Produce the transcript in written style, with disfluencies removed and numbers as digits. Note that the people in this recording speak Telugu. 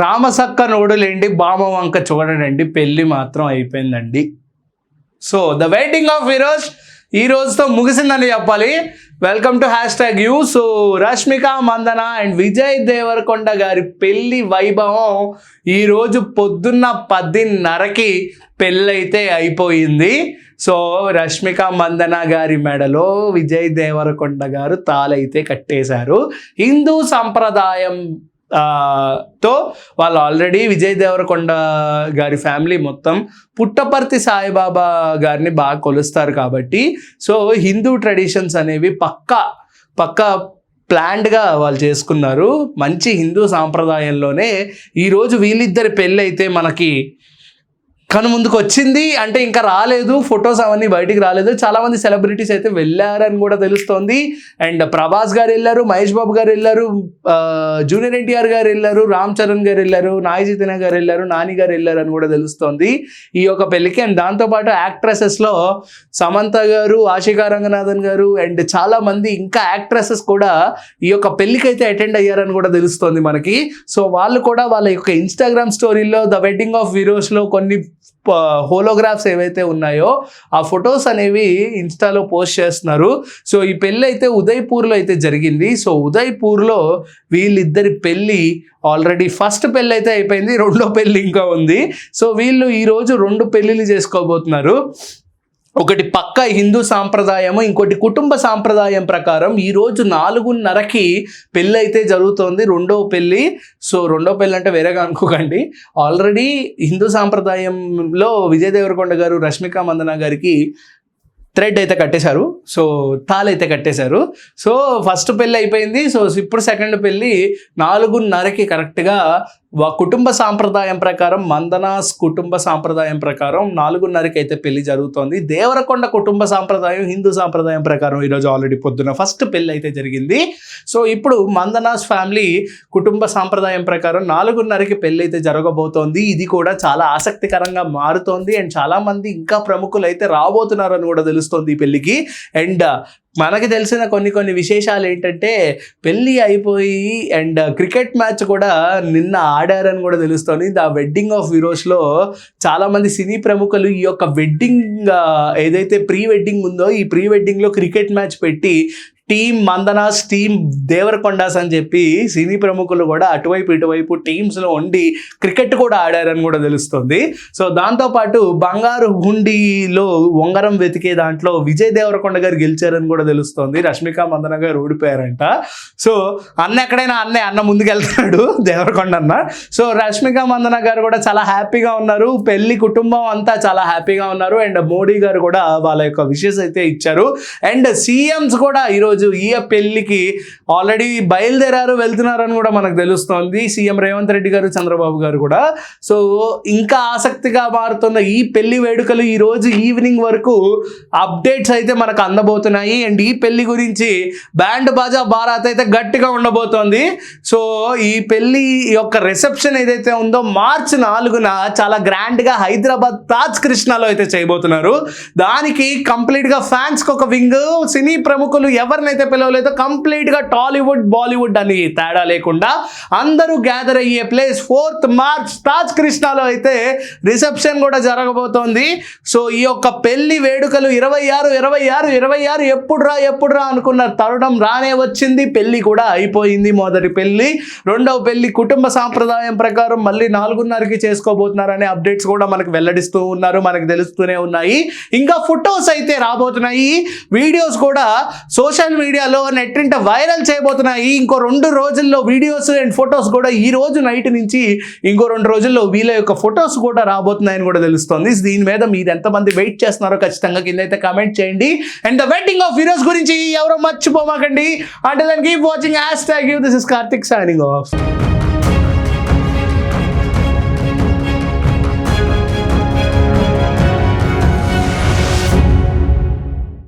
రామసక్క నోడులేండి బామ వంక చూడడండి పెళ్ళి మాత్రం అయిపోయిందండి. So the waiting of heroes ఈ రోజుతో ముగిసిందని చెప్పాలి. వెల్కమ్ టు #యూ. సో రష్మిక మందన అండ్ విజయ్ దేవరకొండ గారి పెళ్లి వైభవం ఈరోజు పొద్దున్న 10:30కి పెళ్ళైతే అయిపోయింది. సో రష్మిక మందన గారి మెడలో విజయ్ దేవరకొండ గారు తాళైతే కట్టేశారు. హిందూ సంప్రదాయం తో వాళ్ళు ఆల్రెడీ విజయ్ దేవరకొండ గారి ఫ్యామిలీ మొత్తం పుట్టపర్తి సాయిబాబా గారిని బాగా కొలుస్తారు కాబట్టి సో హిందూ ట్రెడిషన్స్ అనేవి పక్కా ప్లాన్డ్గా వాళ్ళు చేసుకున్నారు. మంచి హిందూ సాంప్రదాయంలోనే ఈరోజు వీళ్ళిద్దరి పెళ్ళి అయితే మనకి ముందుకు వచ్చింది. అంటే ఇంకా రాలేదు, ఫొటోస్ అవన్నీ బయటికి రాలేదు. చాలామంది సెలబ్రిటీస్ అయితే వెళ్ళారని కూడా తెలుస్తోంది. అండ్ ప్రభాస్ గారు వెళ్ళారు, మహేష్ బాబు గారు వెళ్ళారు, జూనియర్ ఎన్టీఆర్ గారు వెళ్ళారు, రామ్ చరణ్ గారు వెళ్ళారు, నాగ్ చైతన్య గారు వెళ్ళారు, నాని గారు వెళ్ళారు అని కూడా తెలుస్తోంది ఈ యొక్క పెళ్ళికి. అండ్ దాంతోపాటు యాక్ట్రెసెస్లో సమంత గారు, ఆశికా రంగనాథన్ గారు అండ్ చాలామంది ఇంకా యాక్ట్రెసెస్ కూడా ఈ యొక్క పెళ్ళికి అయితే అటెండ్ అయ్యారని కూడా తెలుస్తోంది మనకి. సో వాళ్ళు కూడా వాళ్ళ యొక్క ఇన్స్టాగ్రామ్ స్టోరీలో ద వెడ్డింగ్ ఆఫ్ హీరోస్లో కొన్ని హోలోగ్రాఫ్స్ ఏవైతే ఉన్నాయో ఆ ఫొటోస్ అనేవి ఇన్స్టాలో పోస్ట్ చేస్తున్నారు. సో ఈ పెళ్ళి అయితే ఉదయ్పూర్లో అయితే జరిగింది. సో ఉదయ్పూర్లో వీళ్ళిద్దరి పెళ్ళి ఆల్రెడీ ఫస్ట్ పెళ్ళి అయితే అయిపోయింది, రెండో పెళ్ళి ఇంకా ఉంది. సో వీళ్ళు ఈరోజు 2 పెళ్ళిళ్ళు చేసుకోబోతున్నారు. ఒకటి పక్క హిందూ సాంప్రదాయము, ఇంకోటి కుటుంబ సాంప్రదాయం ప్రకారం ఈరోజు 4:30కి పెళ్ళి అయితే జరుగుతోంది, రెండో పెళ్ళి. సో రెండో పెళ్ళి అంటే వేరేగా అనుకోకండి. ఆల్రెడీ హిందూ సాంప్రదాయంలో విజయ్ దేవరకొండ గారు రష్మిక మందన గారికి థ్రెడ్ అయితే కట్టేశారు. సో తాళైతే కట్టేశారు. సో ఫస్ట్ పెళ్ళి అయిపోయింది. సో ఇప్పుడు సెకండ్ పెళ్ళి 4:30కి కరెక్ట్గా కుటుంబ సాంప్రదాయం ప్రకారం, మందనాస్ కుటుంబ సాంప్రదాయం ప్రకారం 4:30కి అయితే పెళ్లి జరుగుతోంది. దేవరకొండ కుటుంబ సాంప్రదాయం, హిందూ సాంప్రదాయం ప్రకారం ఈరోజు ఆల్రెడీ పొద్దున ఫస్ట్ పెళ్ళి అయితే జరిగింది. సో ఇప్పుడు మందనాస్ ఫ్యామిలీ కుటుంబ సాంప్రదాయం ప్రకారం 4:30కి పెళ్ళి అయితే జరగబోతోంది. ఇది కూడా చాలా ఆసక్తికరంగా మారుతోంది. అండ్ చాలామంది ఇంకా ప్రముఖులు అయితే రాబోతున్నారని కూడా తెలుస్తోంది ఈ పెళ్ళికి. అండ్ మనకి తెలిసిన కొన్ని విశేషాలు ఏంటంటే పెళ్ళి అయిపోయి అండ్ క్రికెట్ మ్యాచ్ కూడా నిన్న ఆడారని కూడా తెలుస్తుంది. ద వెడ్డింగ్ ఆఫ్ హీరోస్లో చాలామంది సినీ ప్రముఖులు ఈ యొక్క వెడ్డింగ్ ఏదైతే ప్రీ వెడ్డింగ్ ఉందో ఈ ప్రీ వెడ్డింగ్లో క్రికెట్ మ్యాచ్ పెట్టి టీమ్ మందనాస్, టీమ్ దేవరకొండాస్ అని చెప్పి సినీ ప్రముఖులు కూడా అటువైపు ఇటువైపు టీమ్స్లో ఉండి క్రికెట్ కూడా ఆడారని కూడా తెలుస్తుంది. సో దాంతోపాటు బంగారు హుండీలో ఉంగరం వెతికే దాంట్లో విజయ్ దేవరకొండ గారు గెలిచారని కూడా తెలుస్తుంది. రష్మిక మందన గారు ఓడిపోయారంట. సో ఎక్కడైనా అన్న ముందుకెళ్తున్నాడు దేవరకొండ అన్న. సో రష్మిక మందన గారు కూడా చాలా హ్యాపీగా ఉన్నారు. పెళ్లి కుటుంబం అంతా చాలా హ్యాపీగా ఉన్నారు. అండ్ మోడీ గారు కూడా వాళ్ళ యొక్క విషెస్ అయితే ఇచ్చారు. అండ్ సీఎంస్ కూడా ఈరోజు ఈ పెళ్లికి ఆల్రెడీ బయలుదేరారు, వెళ్తున్నారని కూడా మనకు తెలుస్తోంది. సీఎం రేవంత్ రెడ్డి గారు, చంద్రబాబు గారు కూడా. సో ఇంకా ఆసక్తిగా మారుతున్న ఈ పెళ్లి వేడుకలు ఈ రోజు ఈవినింగ్ వరకు అప్డేట్స్ అయితే మనకు అందబోతున్నాయి. అండ్ ఈ పెళ్లి గురించి బ్యాండ్ బాజా బారాత్ అయితే గట్టిగా ఉండబోతోంది. సో ఈ పెళ్లి యొక్క రిసెప్షన్ ఏదైతే ఉందో March 4న చాలా గ్రాండ్గా హైదరాబాద్ తాజ్ కృష్ణాలో అయితే చేయబోతున్నారు. దానికి కంప్లీట్గా ఫ్యాన్స్కి ఒక వింగ్, సినీ ప్రముఖులు ఎవరినైతే పిలవలేదో కంప్లీట్గా టాలీవుడ్, బాలీవుడ్ అని తేడా లేకుండా అందరూ గ్యాదర్ అయ్యే ప్లేస్ 4th March తాజ్ కృష్ణాలో అయితే రిసెప్షన్ కూడా జరగబోతోంది. సో ఈ యొక్క పెళ్లి వేడుకలు 26 ఎప్పుడురా అనుకున్న తరుణం రానే వచ్చింది. పెళ్లి కూడా అయిపోయింది. మొదటి పెళ్లి, రెండవ పెళ్లి కుటుంబ సాంప్రదాయం ప్రకారం మళ్ళీ 4:30కి చేసుకోబోతున్నారనే అప్డేట్స్ కూడా మనకు వెల్లడిస్తూ ఉన్నారు, మనకు తెలుస్తూనే ఉన్నాయి. ఇంకా ఫొటోస్ అయితే రాబోతున్నాయి, వీడియోస్ కూడా సోషల్ మీడియాలో నెట్టింట వైరల్ చేయబోతున్నాయి. ఇంకో 2 రోజుల్లో వీడియోస్ అండ్ ఫొటోస్ కూడా ఈ రోజు నైట్ నుంచి ఇంకో 2 రోజుల్లో వీళ్ళ యొక్క ఫొటోస్ కూడా రాబోతున్నాయని కూడా తెలుస్తుంది. దీని మీద మీరు ఎంతమంది వెయిట్ చేస్తున్నారో ఖచ్చితంగా కింద అయితే కామెంట్ చేయండి. And the wedding of heroes గురించి ఎవరో మర్చిపోమాకండి. అంటే దానికి keep watching #you. This is Karthik signing off.